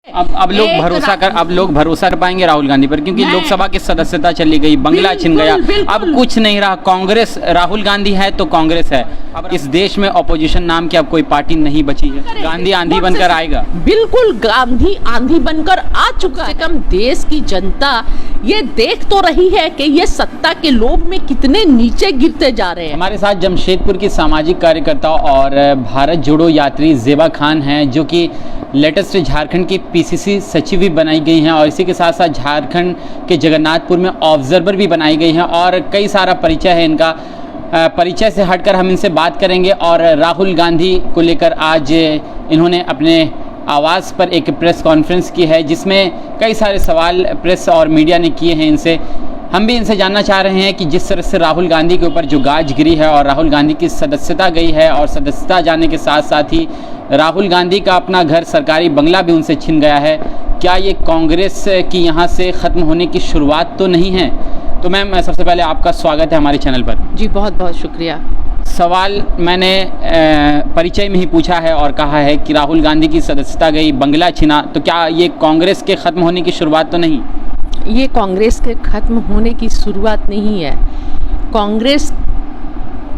अब लोग भरोसा कर पाएंगे राहुल गांधी पर, क्योंकि लोकसभा की सदस्यता चली गई, बंगला छिन गया, अब कुछ नहीं रहा। कांग्रेस, राहुल गांधी है तो कांग्रेस है। अब इस देश में ऑपोजिशन नाम की अब कोई पार्टी नहीं बची है। गांधी आंधी बनकर आएगा। बिल्कुल, गांधी आंधी बनकर आ चुका है। कम देश की जनता ये देख तो रही है कि ये सत्ता के लोभ में कितने नीचे गिरते जा रहे हैं। हमारे साथ जमशेदपुर की सामाजिक कार्यकर्ता और भारत जोड़ो यात्री ज़ेबा खान हैं, जो कि लेटेस्ट झारखंड की पीसीसी सचिव भी बनाई गई हैं और इसी के साथ साथ झारखंड के जगन्नाथपुर में ऑब्जर्वर भी बनाई गई हैं और कई सारा परिचय है इनका। परिचय से हटकर हम इनसे बात करेंगे और राहुल गांधी को लेकर आज इन्होंने अपने आवास पर एक प्रेस कॉन्फ्रेंस की है, जिसमें कई सारे सवाल प्रेस और मीडिया ने किए हैं इनसे। हम भी इनसे जानना चाह रहे हैं कि जिस तरह से राहुल गांधी के ऊपर जो गाज गिरी है और राहुल गांधी की सदस्यता गई है और सदस्यता जाने के साथ साथ ही राहुल गांधी का अपना घर, सरकारी बंगला भी उनसे छिन गया है, क्या ये कांग्रेस की यहाँ से ख़त्म होने की शुरुआत तो नहीं है? तो मैम, सबसे पहले आपका स्वागत है हमारे चैनल पर। जी, बहुत बहुत शुक्रिया। सवाल मैंने परिचय में ही पूछा है और कहा है कि राहुल गांधी की सदस्यता गई, बंगला छिना, तो क्या ये कांग्रेस के ख़त्म होने की शुरुआत तो नहीं? ये कांग्रेस के ख़त्म होने की शुरुआत नहीं है। कांग्रेस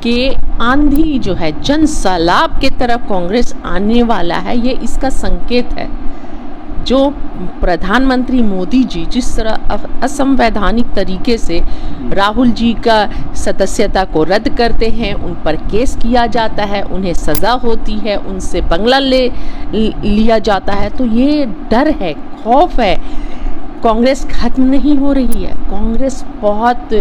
के आंधी जो है, जन सैलाब के तरफ कांग्रेस आने वाला है, ये इसका संकेत है। जो प्रधानमंत्री मोदी जी जिस तरह असंवैधानिक तरीके से राहुल जी का सदस्यता को रद्द करते हैं, उन पर केस किया जाता है, उन्हें सज़ा होती है, उनसे बंगला लिया जाता है, तो ये डर है, खौफ है। कांग्रेस खत्म नहीं हो रही है, कांग्रेस बहुत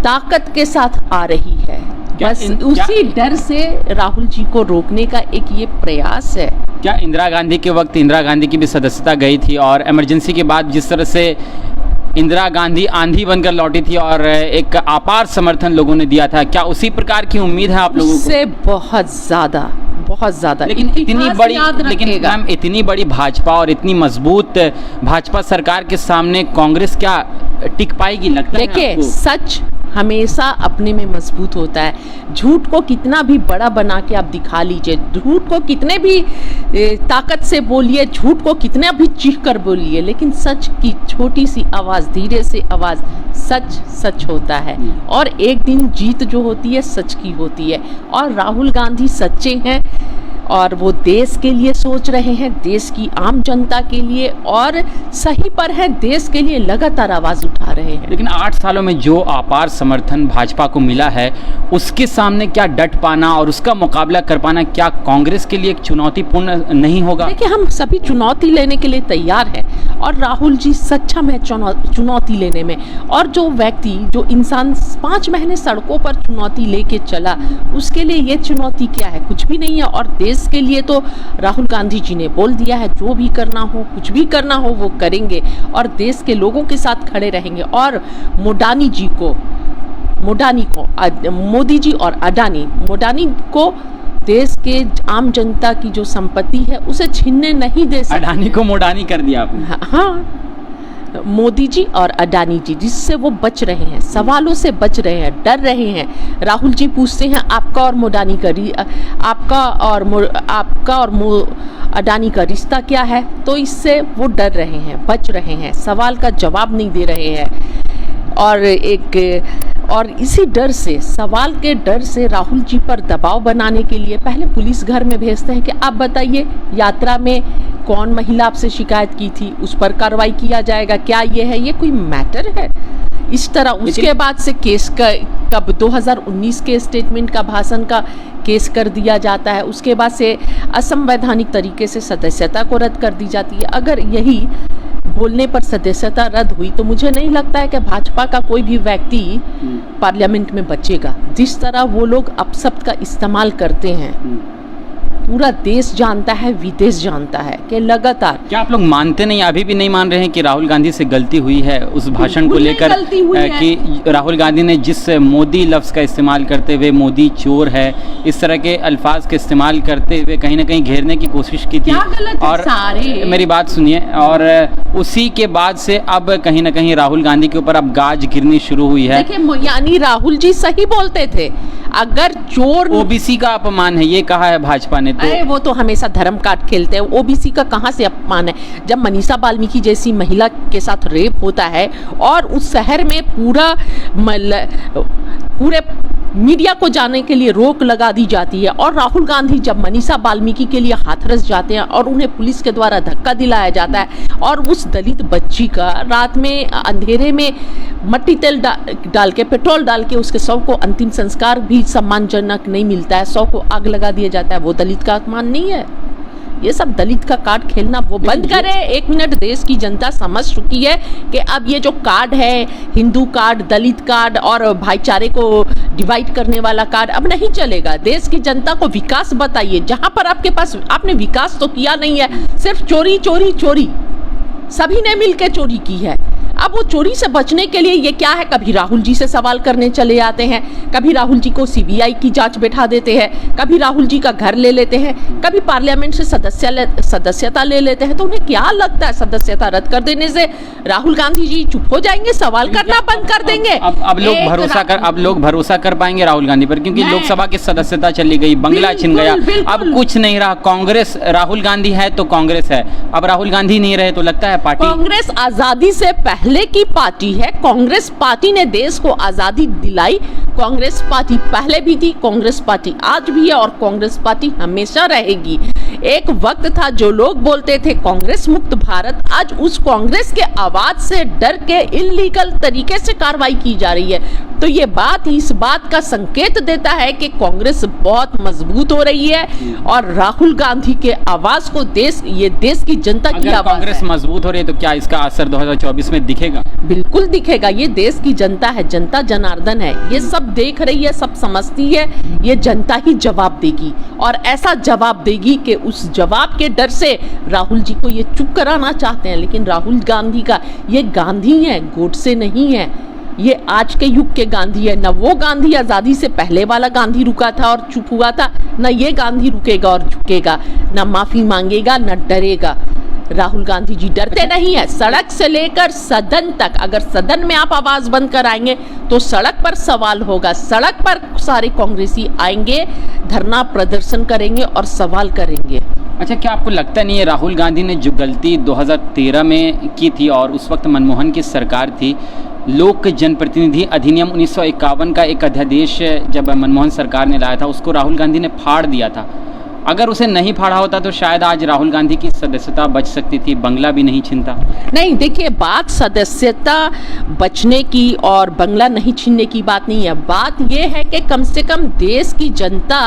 ताकत के साथ आ रही है। बस उसी डर से राहुल जी को रोकने का एक ये प्रयास है। क्या इंदिरा गांधी के वक्त इंदिरा गांधी की भी सदस्यता गई थी और इमरजेंसी के बाद जिस तरह से इंदिरा गांधी आंधी बनकर लौटी थी और एक अपार समर्थन लोगों ने दिया था, क्या उसी प्रकार की उम्मीद है आप लोगों को? उससे बहुत ज़्यादा। लेकिन इतनी बड़ी भाजपा और इतनी मजबूत भाजपा सरकार के सामने कांग्रेस क्या टिक पाएगी, लगता है? देखिए, सच हमेशा अपने में मजबूत होता है। झूठ को कितना भी बड़ा बना के आप दिखा लीजिए, झूठ को कितने भी ताकत से बोलिए, झूठ को कितना भी चीख कर बोलिए, लेकिन सच की छोटी सी आवाज़, धीरे से आवाज़, सच होता है। और एक दिन जीत जो होती है सच की होती है। और राहुल गांधी सच्चे हैं और वो देश के लिए सोच रहे हैं, देश की आम जनता के लिए, और सही पर है, देश के लिए लगातार आवाज़ उठा रहे हैं। लेकिन 8 सालों में जो अपार समर्थन भाजपा को मिला है, उसके सामने क्या डट पाना और उसका मुकाबला कर पाना क्या कांग्रेस के लिए एक चुनौतीपूर्ण नहीं होगा? देखिए, हम सभी चुनौती लेने के लिए तैयार हैं और राहुल जी सक्षम है चुनौती लेने में। और जो व्यक्ति, जो इंसान 5 महीने सड़कों पर चुनौती लेके चला, उसके लिए ये चुनौती क्या है? कुछ भी नहीं है। और देश के लिए तो राहुल गांधी जी ने बोल दिया है, जो भी करना हो, कुछ भी करना हो, वो करेंगे और देश के लोगों के साथ खड़े रहेंगे। और मोदी जी और मोडानी को देश के आम जनता की जो संपत्ति है उसे छीनने नहीं दे सकते। अडानी को मोडानी कर दिया आपने। हाँ, मोदी जी और अडानी जी, जिससे वो बच रहे हैं, सवालों से बच रहे हैं, डर रहे हैं। राहुल जी पूछते हैं, आपका और अडानी का रिश्ता क्या है? तो इससे वो डर रहे हैं, बच रहे हैं, सवाल का जवाब नहीं दे रहे हैं। और इसी डर से, सवाल के डर से राहुल जी पर दबाव बनाने के लिए पहले पुलिस घर में भेजते हैं कि आप बताइए, यात्रा में कौन महिला आपसे शिकायत की थी, उस पर कार्रवाई किया जाएगा। क्या ये कोई मैटर है? इस तरह उसके बाद से केस का कब 2019 के स्टेटमेंट का, भाषण का केस कर दिया जाता है। उसके बाद से असंवैधानिक तरीके से सदस्यता को रद्द कर दी जाती है। अगर यही बोलने पर सदस्यता रद्द हुई तो मुझे नहीं लगता है कि भाजपा का कोई भी व्यक्ति पार्लियामेंट में बचेगा। जिस तरह वो लोग अपशब्द का इस्तेमाल करते हैं, पूरा देश जानता है, विदेश जानता है कि लगातार। क्या आप लोग मानते नहीं, अभी भी नहीं मान रहे हैं कि राहुल गांधी से गलती हुई है उस भाषण को लेकर, कि राहुल गांधी ने जिस मोदी लफ्ज़ का इस्तेमाल करते हुए, मोदी चोर है, इस तरह के अल्फाज के इस्तेमाल करते हुए कहीं ना कहीं घेरने की कोशिश की थी? और मेरी बात सुनिए, और उसी के बाद से अब कहीं ना कहीं राहुल गांधी के ऊपर अब गाज गिरनी शुरू हुई है। देखिए, यानी राहुल जी सही बोलते थे। अगर चोर ओबीसी का अपमान है, ये कहा है भाजपा ने। तो अरे वो तो हमेशा धर्म काट खेलते हैं। ओबीसी का कहाँ से अपमान है? जब मनीषा वाल्मीकि जैसी महिला के साथ रेप होता है और उस शहर में पूरे मीडिया को जाने के लिए रोक लगा दी जाती है, और राहुल गांधी जब मनीषा वाल्मीकि के लिए हाथरस जाते हैं और उन्हें पुलिस के द्वारा धक्का दिलाया जाता है, और उस दलित बच्ची का रात में अंधेरे में मट्टी तेल डाल के, पेट्रोल डाल के उसके शव को अंतिम संस्कार भी सम्मानजनक नहीं मिलता है, शव को आग लगा दिया जाता है, वो दलित का अपमान नहीं है? ये सब दलित का कार्ड खेलना वो बंद करे। एक मिनट, देश की जनता समझ चुकी है कि अब ये जो कार्ड है, हिंदू कार्ड, दलित कार्ड और भाईचारे को डिवाइड करने वाला कार्ड अब नहीं चलेगा। देश की जनता को विकास बताइए, जहां पर आपके पास आपने विकास तो किया नहीं है, सिर्फ चोरी चोरी चोरी, सभी ने मिलकर चोरी की है। अब वो चोरी से बचने के लिए ये क्या है, कभी राहुल जी से सवाल करने चले आते हैं, कभी राहुल जी को सीबीआई की जांच बैठा देते हैं, कभी राहुल जी का घर ले लेते हैं, कभी पार्लियामेंट से सदस्यता ले लेते हैं। तो उन्हें क्या लगता है सदस्यता रद्द कर देने से राहुल गांधी जी चुप हो जाएंगे, सवाल करना बंद कर देंगे? अब लोग भरोसा कर पाएंगे राहुल गांधी पर, क्योंकि लोकसभा की सदस्यता चली गई, बंगला छिन गया, अब कुछ नहीं रहा। कांग्रेस, राहुल गांधी है तो कांग्रेस है, अब राहुल गांधी नहीं रहे तो लगता है पार्टी। कांग्रेस आजादी से पहले की पार्टी है। कांग्रेस पार्टी ने देश को आजादी दिलाई। कांग्रेस पार्टी पहले भी थी, कांग्रेस पार्टी आज भी है और कांग्रेस पार्टी हमेशा रहेगी। एक वक्त था जो लोग बोलते थे कांग्रेस मुक्त भारत, आज उस कांग्रेस के आवाज से डर के इल्लीगल तरीके से कार्रवाई की जा रही है। तो ये बात इस बात का संकेत देता है कि कांग्रेस बहुत मजबूत हो रही है और राहुल गांधी के आवाज को ये देश की जनता की आवाज है। कांग्रेस मजबूत हो रही है तो क्या इसका असर 2024 में दिखेगा? बिल्कुल दिखेगा। ये देश की जनता है, जनता जनार्दन है, ये सब देख रही है, सब समझती है। ये जनता ही जवाब देगी और ऐसा जवाब देगी कि उस जवाब के डर से राहुल जी को ये चुप कराना चाहते हैं, लेकिन राहुल गांधी का ये गांधी है, गोडसे नहीं है। ये आज के युग के गांधी है। न वो गांधी आजादी से पहले वाला गांधी रुका था और चुप हुआ था, न ये गांधी रुकेगा और झुकेगा, न माफी मांगेगा, न डरेगा। राहुल गांधी जी डरते नहीं है। सड़क से लेकर सदन तक, अगर सदन में आप आवाज बंद कराएंगे तो सड़क पर सवाल होगा, सड़क पर सारे कांग्रेसी आएंगे, धरना प्रदर्शन करेंगे और सवाल करेंगे। अच्छा, क्या आपको लगता नहीं है राहुल गांधी ने जो गलती 2013 में की थी, और उस वक्त मनमोहन की सरकार थी, लोक जनप्रतिनिधि अधिनियम 1951 का एक अध्यादेश जब मनमोहन सरकार ने लाया था, उसको राहुल गांधी ने फाड़ दिया था। अगर उसे नहीं फाड़ा होता तो शायद आज राहुल गांधी की सदस्यता बच सकती थी, बंगला भी नहीं छीनता। नहीं, देखिए, बात सदस्यता बचने की और बंगला नहीं छीनने की बात नहीं है। बात यह है कि कम से कम देश की जनता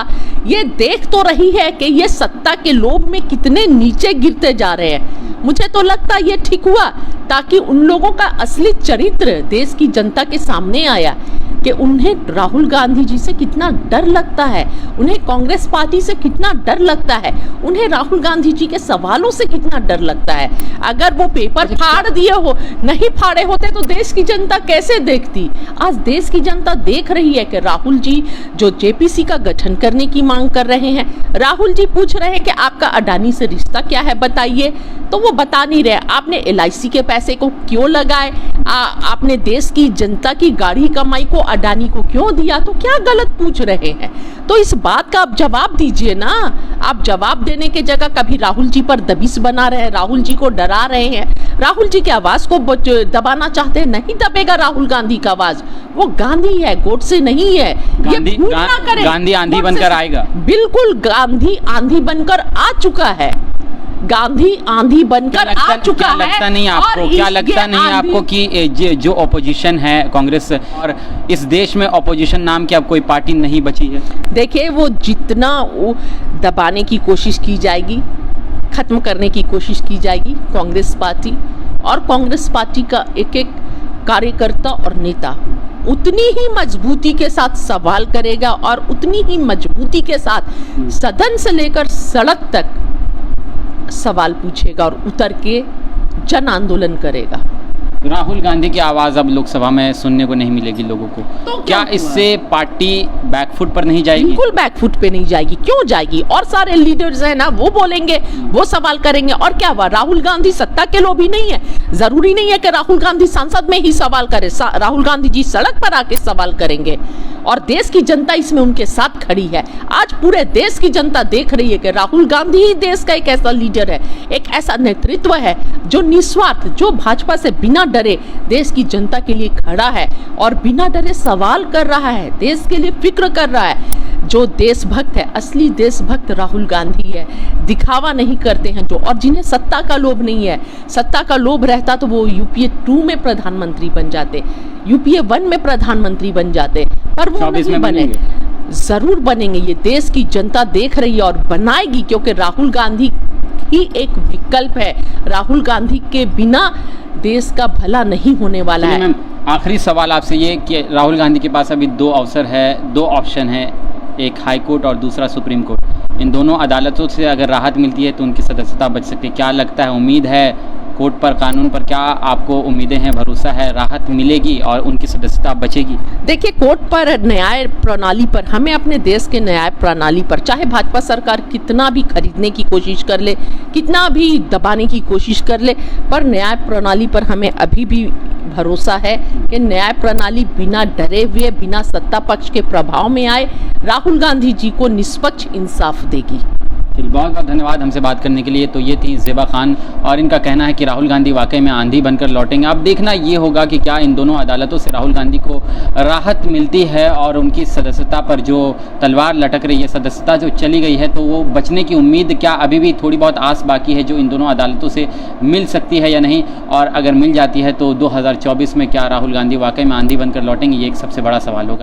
ये देख तो रही है कि ये सत्ता के लोभ में कितने नीचे गिरते जा रहे हैं। मुझे तो लगता है ये ठीक हुआ, ताकि उन लोगों का असली चरित्र देश की जनता के सामने आया कि उन्हें राहुल गांधी जी से कितना डर लगता है, उन्हें कांग्रेस पार्टी से कितना डर लगता है, उन्हें राहुल गांधी जी के सवालों से कितना डर लगता है। अगर वो पेपर फाड़ दिए हो, नहीं फाड़े होते तो देश की जनता कैसे देखती? आज देश की जनता देख रही है कि राहुल जी जो जेपीसी का गठन करने की मांग कर रहे हैं, राहुल जी पूछ रहे हैं कि आपका अडानी से रिश्ता क्या है बताइए, तो वो बता नहीं रहे। आपने LIC के पैसे को क्यों लगाए, आपने देश की जनता की गाढ़ी कमाई को अडानी को क्यों दिया, तो क्या गलत पूछ रहे हैं? तो इस बात का आप जवाब दीजिए ना। आप जवाब देने के जगह कभी राहुल जी पर दबिश बना रहे हैं, राहुल जी को डरा रहे हैं, राहुल जी की आवाज को दबाना चाहते हैं। नहीं दबेगा राहुल गांधी का आवाज, वो गांधी है, गोडसे नहीं है। ये भूल ना करें, गांधी आंधी बनकर आएगा। बिल्कुल, गांधी आंधी बनकर आ चुका है, गांधी आंधी बनकर आ चुका है। क्या लगता नहीं आपको कि जो ऑपोजिशन है कांग्रेस, और इस देश में ऑपोजिशन नाम की अब कोई पार्टी नहीं बची है? देखिए, वो जितना दबाने की कोशिश की जाएगी, खत्म करने की कोशिश की जाएगी कांग्रेस पार्टी, और कांग्रेस पार्टी का एक एक कार्यकर्ता और नेता उतनी ही मजबूती के साथ सवाल करेगा और उतनी ही मजबूती के साथ सदन से लेकर सड़क तक सवाल पूछेगा और उतर के जन आंदोलन करेगा। राहुल गांधी की आवाज़ अब लोकसभा में सुनने को नहीं मिलेगी लोगों को, तो क्या हुआ? इससे पार्टी बैकफुट पर नहीं जाएगी? बिल्कुल बैकफुट पे नहीं जाएगी। क्यों जाएगी? और सारे लीडर्स हैं ना, वो बोलेंगे, वो सवाल करेंगे। और क्या हुआ? राहुल गांधी सत्ता के लोभी नहीं है। जरूरी नहीं है कि राहुल गांधी संसद में ही सवाल करे। राहुल गांधी जी सड़क पर आके सवाल करेंगे और देश की जनता इसमें उनके साथ खड़ी है। आज पूरे देश की जनता देख रही है कि राहुल गांधी ही देश का एक ऐसा लीडर है, एक ऐसा नेतृत्व है जो निस्वार्थ, जो भाजपा से बिना डरे देश की जनता के लिए खड़ा है और बिना डरे सवाल कर रहा है, देश के लिए फिक्र कर रहा है। जो देशभक्त है, असली देशभक्त राहुल गांधी है। दिखावा नहीं करते हैं जो, और जिन्हें सत्ता का लोभ नहीं है। सत्ता का लोभ रहता तो वो यूपीए 2 में प्रधानमंत्री बन जाते, यूपीए 1 में प्रधानमंत्री बन जाते, पर वो नहीं बने। जरूर बनेंगे, ये देश की जनता देख रही है और बनाएगी, क्योंकि राहुल गांधी ही एक विकल्प है। राहुल गांधी के बिना देश का भला नहीं होने वाला है। आखिरी सवाल आपसे ये कि राहुल गांधी के पास अभी 2 अवसर है, 2 ऑप्शन है, एक हाई कोर्ट और दूसरा सुप्रीम कोर्ट। इन दोनों अदालतों से अगर राहत मिलती है तो उनकी सदस्यता बच सकती है। क्या लगता है, उम्मीद है कोर्ट पर, कानून पर क्या आपको उम्मीदें हैं, भरोसा है राहत मिलेगी और उनकी सदस्यता बचेगी? देखिए, कोर्ट पर, न्याय प्रणाली पर, हमें अपने देश के न्याय प्रणाली पर, चाहे भाजपा सरकार कितना भी खरीदने की कोशिश कर ले, कितना भी दबाने की कोशिश कर ले, पर न्याय प्रणाली पर हमें अभी भी भरोसा है कि न्याय प्रणाली बिना डरे हुए, बिना सत्ता पक्ष के प्रभाव में आए, राहुल गांधी जी को निष्पक्ष इंसाफ देगी। बहुत बहुत धन्यवाद हमसे बात करने के लिए। तो ये थी ज़ेबा खान और इनका कहना है कि राहुल गांधी वाकई में आंधी बनकर लौटेंगे। अब देखना ये होगा कि क्या इन दोनों अदालतों से राहुल गांधी को राहत मिलती है और उनकी सदस्यता पर जो तलवार लटक रही है, सदस्यता जो चली गई है, तो वो बचने की उम्मीद क्या अभी भी थोड़ी बहुत आस बाकी है जो इन दोनों अदालतों से मिल सकती है या नहीं? और अगर मिल जाती है तो 2024 में क्या राहुल गांधी वाकई में आंधी बनकर लौटेंगे, ये एक सबसे बड़ा सवाल होगा।